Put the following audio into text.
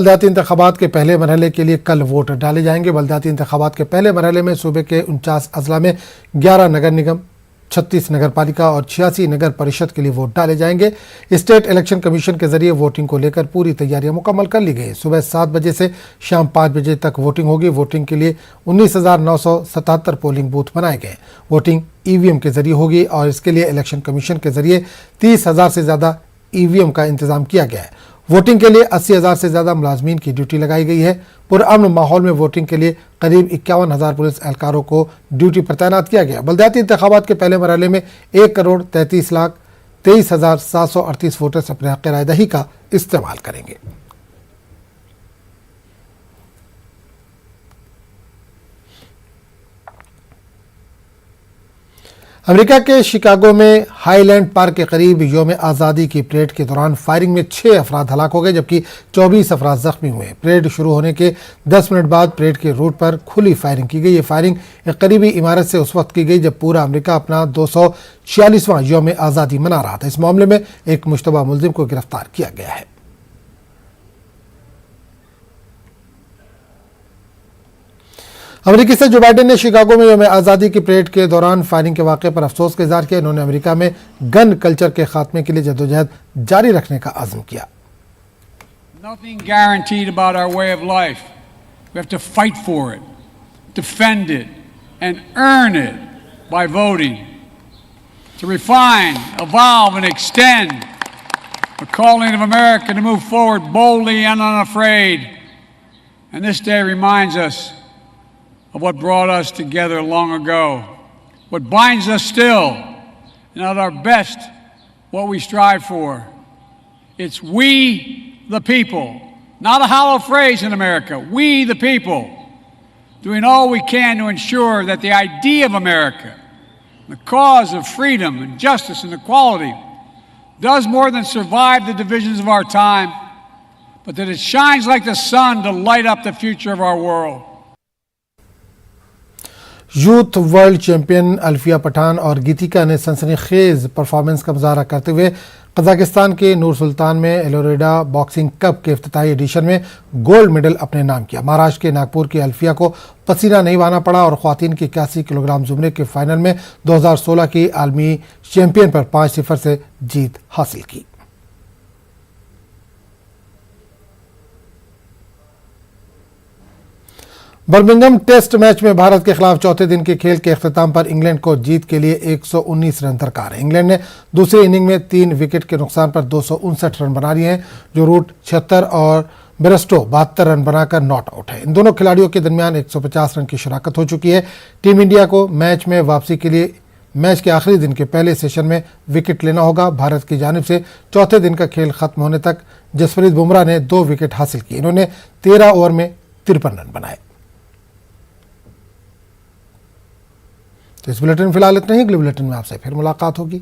बलदियाती इंतखाबात के पहले मरहले के लिए कल वोट डाले जाएंगे। बलदियाती इंतखाबात के पहले मरहले में सूबे के 49 अजला में 11 नगर निगम, 36 नगर पालिका और 86 नगर परिषद के लिए वोट डाले जाएंगे। स्टेट इलेक्शन कमीशन के जरिए वोटिंग को लेकर पूरी तैयारियां मुकम्मल कर ली गई। सुबह 7 बजे से शाम 5 बजे तक वोटिंग होगी। वोटिंग के लिए 19,977 पोलिंग बूथ बनाए गए। वोटिंग ईवीएम के जरिए होगी और इसके लिए इलेक्शन कमीशन के जरिए 30,000 से ज़्यादा ईवीएम का इंतजाम किया गया है। वोटिंग के लिए 80,000 से ज़्यादा मुलाजमीन की ड्यूटी लगाई गई है। पुरअमन माहौल में वोटिंग के लिए करीब 51,000 पुलिस एहलकारों को ड्यूटी पर तैनात किया गया। बलदियाती इंतखाबात के पहले मरहले में 1,33,23,738 वोटर्स अपने हक़ राय दही का इस्तेमाल करेंगे। अमेरिका के शिकागो में हाईलैंड पार्क के करीब यौम आज़ादी की परेड के दौरान फायरिंग में 6 अफराद हलाक हो गए जबकि 24 अफराद जख्मी हुए। परेड शुरू होने के 10 मिनट बाद परेड के रूट पर खुली फायरिंग की गई। ये फायरिंग एक करीबी इमारत से उस वक्त की गई जब पूरा अमेरिका अपना 246वां यौम आज़ादी मना रहा था। इस मामले में एक मुश्तबा मुलजिम को गिरफ्तार किया गया है। अमेरिकी सदर जो बाइडेन ने शिकागो में यौम आज़ादी की परेड के दौरान फायरिंग के वाक़े पर अफसोस का इज़हार किया। इन्होंने अमेरिका में गन कल्चर के खात्मे के लिए जद्दोजहद जारी रखने का अज़्म किया। Nothing guaranteed about our way of life. We have to fight for it, defend it, and earn it by voting. To refine, evolve, and extend the calling of America to move forward boldly and unafraid. And this day reminds us of what brought us together long ago, what binds us still, and at our best, what we strive for. It's we the people, not a hollow phrase in America, we the people, doing all we can to ensure that the idea of America, the cause of freedom and justice and equality, does more than survive the divisions of our time, but that it shines like the sun to light up the future of our world. Youth world champion Alfiya Pathan और गीतिका ने सनसनीखेज performance का मुजाहरा करते हुए Kazakhstan के नूर सुल्तान में एलोरेडा boxing cup के इफ्तिताही एडिशन में गोल्ड मेडल अपने नाम किया। महाराष्ट्र के नागपुर की अल्फिया को पसीना नहीं बहाना पड़ा और ख्वातीन की 81 किलोग्राम जुमरे के फाइनल में 2016 की आलमी चैंपियन पर 5-0 से जीत हासिल की। बर्मिंघम टेस्ट मैच में भारत के खिलाफ चौथे दिन के खेल के अख्ताम पर इंग्लैंड को जीत के लिए 119 रन दरकार है। इंग्लैंड ने दूसरी इनिंग में 3 विकेट के नुकसान पर 259 रन बना लिए हैं, जो रूट 76 और बेरस्टो 72 रन बनाकर नॉट आउट है। इन दोनों खिलाड़ियों के दरमियान 150 रन की शराकत हो चुकी है। टीम इंडिया को मैच में वापसी के लिए मैच के आखिरी दिन के पहले सेशन में विकेट लेना होगा। भारत की जानिब से चौथे दिन का खेल खत्म होने तक जसप्रीत बुमराह ने 2 विकेट हासिल किए। इन्होंने 13 ओवर में 53 रन बनाए। तो इस बुलेटिन फिलहाल इतना ही। अगले बुलेटिन में आपसे फिर मुलाकात होगी।